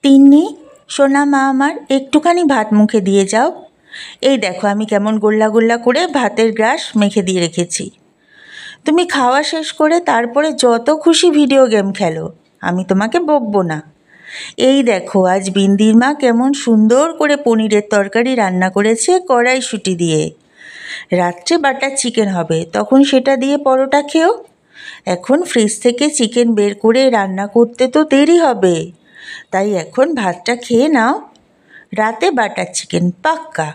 তিন্নি, সোনা মা আমার, একটুখানি ভাত মুখে দিয়ে যাও। এই দেখো আমি কেমন গোল্লা গোল্লা করে ভাতের গ্রাস মেখে দিয়ে রেখেছি। তুমি খাওয়া শেষ করে তারপরে যত খুশি ভিডিও গেম খেলো, আমি তোমাকে বকবো না। এই দেখো আজ বিন্দির মা কেমন সুন্দর করে পনিরের তরকারি রান্না করেছে কড়াইশুঁটি দিয়ে। রাত্রে বাটার চিকেন হবে, তখন সেটা দিয়ে পরোটা খেও। এখন ফ্রিজ থেকে চিকেন বের করে রান্না করতে তো দেরি হবে, তাই এখন ভাতটা খেয়ে নাও। রাতে বাটার চিকেন পাক্কা।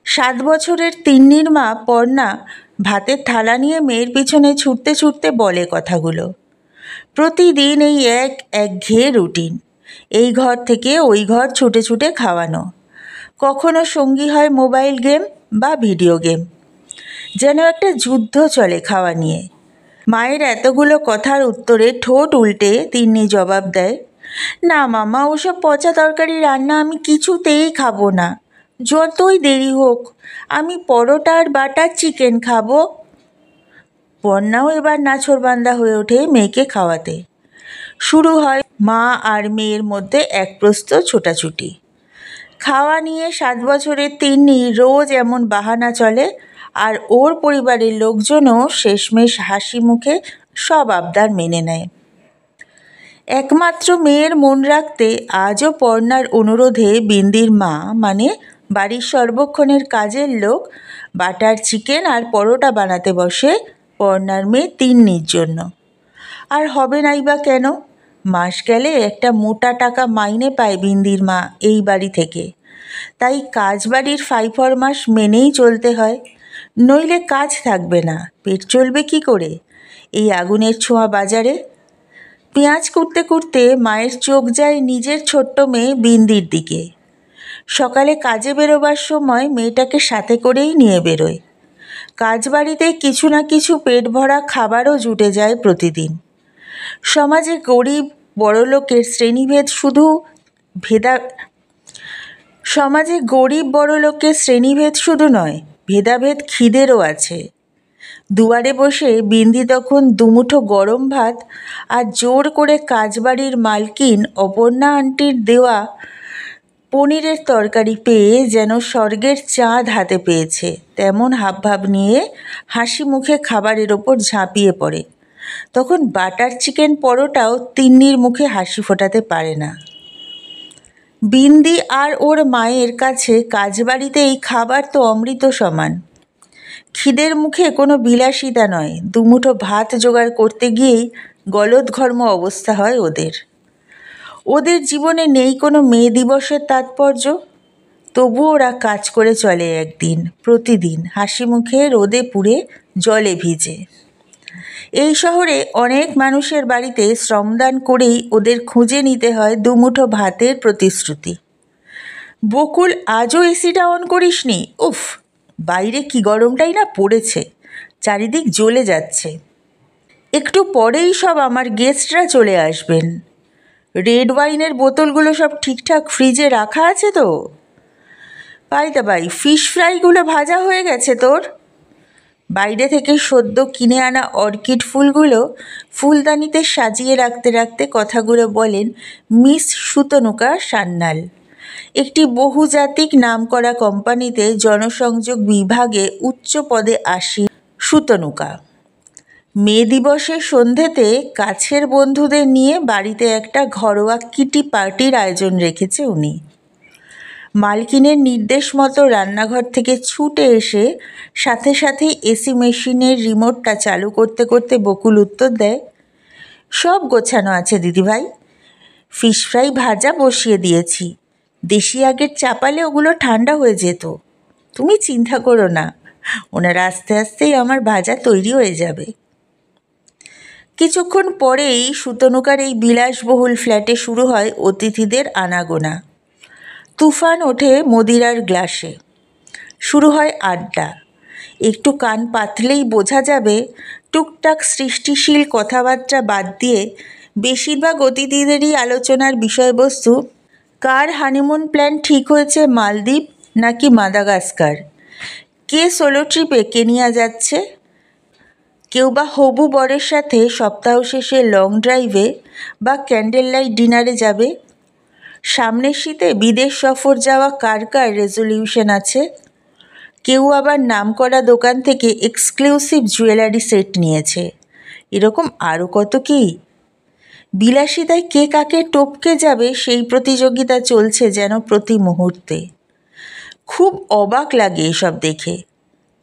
7 বছরের তিন্নির মা পর্ণা ভাতের থালা নিয়ে মেয়ের পিছনে ছুটতে ছুটতে বলে কথাগুলো। প্রতিদিন এই একঘেয়ে রুটিন, এই ঘর থেকে ওই ঘর ছুটে ছুটে খাওয়ানো। কখনো সঙ্গী হয় মোবাইল গেম বা ভিডিও গেম। যেন একটা যুদ্ধ চলে খাওয়া নিয়ে। মায়ের এতগুলো কথার উত্তরে ঠোঁট উল্টে তিন্নি জবাব দেয়, না মামা, ওসব পচা তরকারি রান্না আমি কিছুতেই খাবো না। যতই দেরি হোক, আমি পরোটা আর বাটার চিকেন খাবো। পর্ণাও এবার নাছোড়বান্দা হয়ে ওঠে মেয়েকে খাওয়াতে। শুরু হয় মা আর মেয়ের মধ্যে এক প্রস্থ ছোটাছুটি। খাওয়া নিয়ে 7 বছরের তিন্নি রোজ এমন বাহানা চলে, আর ওর পরিবারের লোকজনও শেষমেশ হাসি মুখে সব আবদার মেনে নেয়। একমাত্র মেয়ের মন রাখতে আজও পর্ণার অনুরোধে বিন্দির মা, মানে বাড়ির সর্বক্ষণের কাজের লোক, বাটার চিকেন আর পরোটা বানাতে বসে পর্ণার মেয়ে তিন্নির জন্য। আর হবে নাই বা কেন? মাস গেলে একটা মোটা টাকা মাইনে পায় বিন্দির মা এই বাড়ি থেকে, তাই কাজ বাড়ির ফাইফরমাস মেনেই চলতে হয়। নইলে কাজ থাকবে না, পেট চলবে কি করে এই আগুনের ছোঁয়া বাজারে? পেঁয়াজ কুটতে কুটতে মায়ের চোখ যায় নিজের ছোট্ট মেয়ে বিন্দির দিকে। সকালে কাজে বেরোবার সময় মেয়েটাকে সাথে করেই নিয়ে বেরোয়। কাজ বাড়িতে কিছু না কিছু পেট ভরা খাবারও জুটে যায় প্রতিদিন। সমাজে গরিব বড়লোকের শ্রেণীভেদ শুধু নয়, ভেদাভেদ খিদেরও আছে। দুয়ারে বসে বিন্দি তখন দুমুঠো গরম ভাত আর জোর করে কাজবাড়ির মালকিন অপর্ণা আন্টির দেওয়া পনিরের তরকারি পেয়ে যেন স্বর্গের চাঁদ হাতে পেয়েছে তেমন হাবভাব নিয়ে হাসি মুখে খাবারের ওপর ঝাঁপিয়ে পড়ে। তখন বাটার চিকেন পরোটাও তিন্নির মুখে হাসি ফোটাতে পারে না। বিন্দি আর ওর মায়ের কাছে কাজবাড়িতে এই খাবার তো অমৃত সমান। খিদের মুখে কোনো বিলাসিতা নয়, দুমুঠো ভাত জোগাড় করতে গিয়েই গলদঘর্ম অবস্থা হয় ওদের জীবনে নেই কোনো মে দিবসের তাৎপর্য। তবু ওরা কাজ করে চলে একদিন, প্রতিদিন হাসি মুখে, রোদে পুড়ে, জলে ভিজে। এই শহরে অনেক মানুষের বাড়িতে শ্রমদান করেই ওদের খুঁজে নিতে হয় দুমুঠো ভাতের প্রতিশ্রুতি। বকুল, আজও এসিটা অন করিসনি? উফ, বাইরে কি গরমটাই না পড়েছে, চারিদিক জ্বলে যাচ্ছে। একটু পরেই সব আমার গেস্টরা চলে আসবেন। রেড ওয়াইনের বোতলগুলো সব ঠিকঠাক ফ্রিজে রাখা আছে তো? বাই ফিশ ফ্রাইগুলো ভাজা হয়ে গেছে তোর? বাইরে থেকে সদ্য কিনে আনা অর্কিড ফুলগুলো ফুলদানিতে সাজিয়ে রাখতে রাখতে কথাগুলো বলেন মিস সুতনুকা সান্যাল, একটি বহুজাতিক নামকরা কোম্পানিতে জনসংযোগ বিভাগে উচ্চ পদে আসী সুতনুকা। মে দিবসের সন্ধেতে কাছের বন্ধুদের নিয়ে বাড়িতে একটা ঘরোয়া কিটি পার্টির আয়োজন রেখেছে উনি। মালকিনের নির্দেশ মতো রান্নাঘর থেকে ছুটে এসে সাথে সাথেই এসি মেশিনের রিমোটটা চালু করতে করতে বকুল উত্তর দেয়, সব গোছানো আছে দিদিভাই, ফিশ ফ্রাই ভাজা বসিয়ে দিয়েছি। দেশি আগের চাপালে ওগুলো ঠান্ডা হয়ে যেত। তুমি চিন্তা করো না, ওনারা আস্তে আস্তেই আমার ভাজা তৈরি হয়ে যাবে। কিছুক্ষণ পরেই সুতনুকার এই বিলাসবহুল ফ্ল্যাটে শুরু হয় অতিথিদের আনাগোনা। তুফান ওঠে মদিরার গ্লাসে, শুরু হয় আড্ডা। একটু কান পাতলেই বোঝা যাবে টুকটাক সৃষ্টিশীল কথাবার্তা বাদ দিয়ে বেশিরভাগ অতিথিদেরই আলোচনার বিষয়বস্তু কার হানিমুন প্ল্যান ঠিক হয়েছে মালদ্বীপ নাকি মাদাগাস্কার, কে সোলো ট্রিপে কেনিয়া যাচ্ছে, কেউ বা হবু বরের সাথে সপ্তাহ শেষে লং ড্রাইভে বা ক্যান্ডেল লাইট ডিনারে যাবে। সামনের শীতে বিদেশ সফর যাওয়া কার কার রেজলিউশন আছে? কেউ আবার নামকরা দোকান থেকে এক্সক্লুসিভ জুয়েলারি সেট নিয়েছে। এরকম আরও কত কি। বিলাসিতায় কে কাকে টপকে যাবে সেই প্রতিযোগিতা চলছে যেন প্রতি মুহূর্তে। খুব অবাক লাগে এসব দেখে।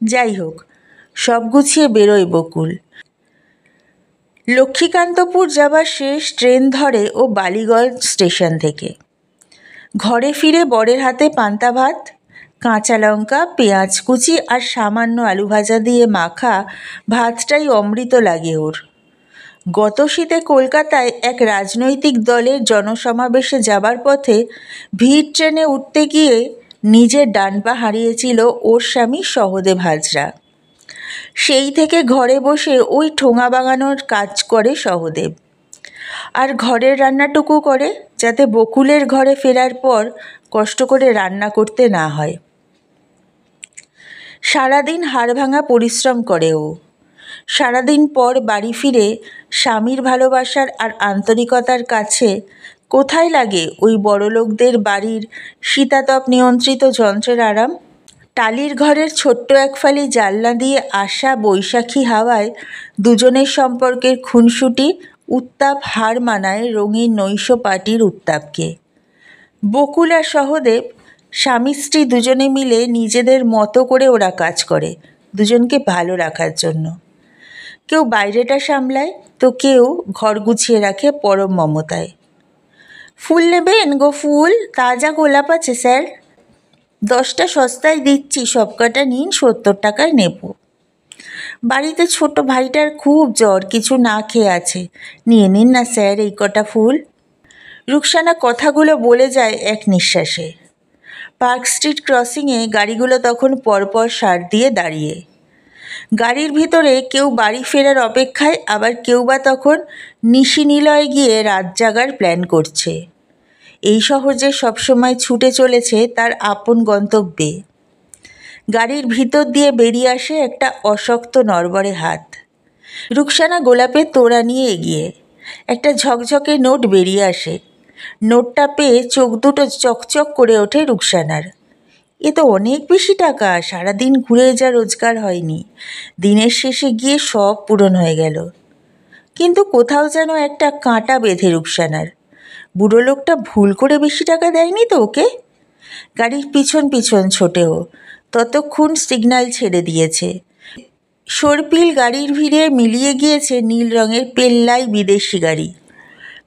যাই হোক, সব গুছিয়ে বেরোয় বকুল। লক্ষ্মীকান্তপুর যাবার শেষ ট্রেন ধরে ও বালিগঞ্জ স্টেশন থেকে। ঘরে ফিরে বরের হাতে পান্তা ভাত, কাঁচা লঙ্কা, পেঁয়াজ কুচি আর সামান্য আলু ভাজা দিয়ে মাখা ভাতটাই অমৃত লাগে ওর। গত শীতে কলকাতায় এক রাজনৈতিক দলের জনসমাবেশে যাবার পথে ভিড় ট্রেনে উঠতে গিয়ে নিজের ডান পা হারিয়েছিল ওর স্বামী সহদেব হাজরা। সেই থেকে ঘরে বসে ওই ঠোঙা বাগানোর কাজ করে সহদেব, আর ঘরের রান্নাটুকু করে যাতে বকুলের ঘরে ফেরার পর কষ্ট করে রান্না করতে না হয়। সারাদিন হাড়ভাঙা পরিশ্রম করে ও। সারাদিন পর বাড়ি ফিরে স্বামীর ভালোবাসার আর আন্তরিকতার কাছে কোথায় লাগে ওই বড়লোকদের বাড়ির শীতাতপ নিয়ন্ত্রিত যন্ত্রের আরাম? টালির ঘরের ছোট্ট এক ফালি জানলা দিয়ে আসা বৈশাখী হাওয়ায় দুজনের সম্পর্কের খুনসুটি উত্তাপ হার মানায় রঙিন নৈশ পার্টির উত্তাপকে। বকুল আর সহদেব স্বামী স্ত্রী দুজনে মিলে নিজেদের মতো করে ওরা কাজ করে দুজনকে ভালো রাখার জন্য। কেউ বাইরেটা সামলায় তো কেউ ঘর গুছিয়ে রাখে পরম মমতায়। ফুল নেবেন গো? ফুল তাজা গোলাপ আছে স্যার। 10টা সস্তায় দিচ্ছি, সবকটা নিন, 70 টাকায় নেব। বাড়িতে ছোট ভাইটার খুব জ্বর, কিছু না খেয়ে আছে, নিয়ে নিন না স্যার এই কটা ফুল। রুকসানা কথাগুলো বলে যায় এক নিঃশ্বাসে। পার্ক স্ট্রিট ক্রসিংয়ে গাড়িগুলো তখন পরপর সার দিয়ে দাঁড়িয়ে। গাড়ির ভিতরে কেউ বাড়ি ফেরার অপেক্ষায়, আবার কেউ বা তখন নিশিনিলয়ে গিয়ে রাত জাগার প্ল্যান করছে। এই শহর যে সবসময় ছুটে চলেছে তার আপন গন্তব্যে। গাড়ির ভিতর দিয়ে বেরিয়ে আসে একটা অশক্ত নড়বড়ে হাত। রুকসানা গোলাপের তোড়া নিয়ে এগিয়ে একটা ঝকঝকে নোট বেরিয়ে আসে। নোটটা পেয়ে চোখ দুটো চকচক করে ওঠে রুকসানার। এ তো অনেক বেশি টাকা, সারাদিন ঘুরে যা রোজগার হয়নি, দিনের শেষে গিয়ে সব পূরণ হয়ে গেল। কিন্তু কোথাও যেন একটা কাঁটা বেঁধে রুকসানার। বুড়ো লোকটা ভুল করে বেশি টাকা দেয়নি তো ওকে? গাড়ির পিছন পিছন ছোটেও ততক্ষণ সিগন্যাল ছেড়ে দিয়েছে। সর্পিল গাড়ির ভিড়ে মিলিয়ে গিয়েছে নীল রঙের পেল্লাই বিদেশি গাড়ি।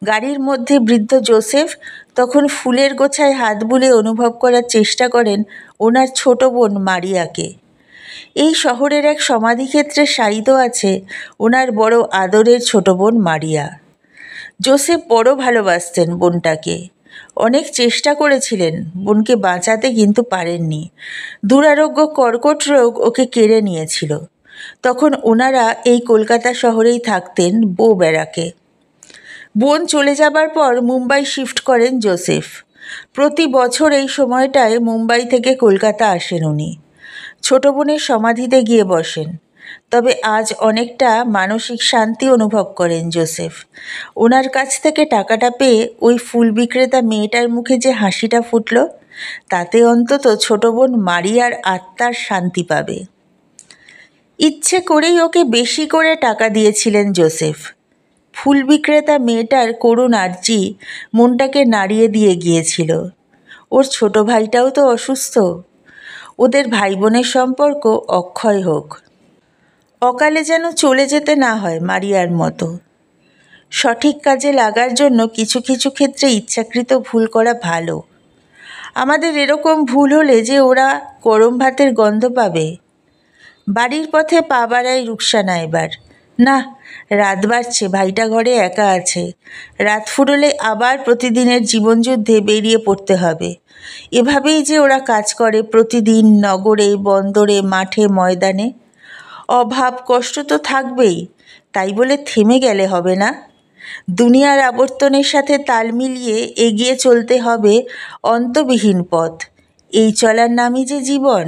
গাড়ির মধ্যে বৃদ্ধ জোসেফ তখন ফুলের গোছায় হাত বুলে অনুভব করার চেষ্টা করেন ওনার ছোট বোন মারিয়াকে। এই শহরের এক সমাধিক্ষেত্রে শায়িত আছে ওনার বড় আদরের ছোট বোন মারিয়া। জোসেফ বড় ভালোবাসতেন বোনটাকে, অনেক চেষ্টা করেছিলেন বোনকে বাঁচাতে, কিন্তু পারেননি। দুরারোগ্য কর্কট রোগ ওকে কেড়ে নিয়েছিল। তখন ওনারা এই কলকাতা শহরেই থাকতেন বউ বেড়াকে। বোন চলে যাবার পর মুম্বাই শিফট করেন জোসেফ। প্রতি বছর এই সময়টায় মুম্বাই থেকে কলকাতা আসেন উনি। ছোট বোনের সমাধিতে গিয়ে বসেন। তবে আজ অনেকটা মানসিক শান্তি অনুভব করেন জোসেফ। ওনার কাছ থেকে টাকাটা পেয়ে ওই ফুল বিক্রেতা মেয়েটার মুখে যে হাসিটা ফুটল, তাতে অন্তত ছোট বোন মারিয়ার আত্মার শান্তি পাবে। ইচ্ছে করেই ওকে বেশি করে টাকা দিয়েছিলেন জোসেফ। ফুল বিক্রেতা মেয়েটার করুণ আর্জি মনটাকে নাড়িয়ে দিয়ে গিয়েছিল। ওর ছোট ভাইটাও তো অসুস্থ। ওদের ভাই বোনের সম্পর্ক অক্ষয় হোক, অকালে যেন চলে যেতে না হয় মারিয়ার মতো। সঠিক কাজে লাগার জন্য কিছু কিছু ক্ষেত্রে ইচ্ছাকৃত ভুল করা ভালো। আমাদের এরকম ভুল হলে যে ওরা গরম ভাতের গন্ধ পাবে। বাড়ির পথে পা বাড়ায় রুকসানা এবার। না, রাত বাড়ছে, ভাইটা ঘরে একা আছে। রাত ফুরলে আবার প্রতিদিনের জীবনযুদ্ধে বেরিয়ে পড়তে হবে। এভাবেই যে ওরা কাজ করে প্রতিদিন, নগরে, বন্দরে, মাঠে, ময়দানে। অভাব কষ্ট তো থাকবেই, তাই বলে থেমে গেলে হবে না। দুনিয়ার আবর্তনের সাথে তাল মিলিয়ে এগিয়ে চলতে হবে অন্তবিহীন পথ। এই চলার নামই যে জীবন।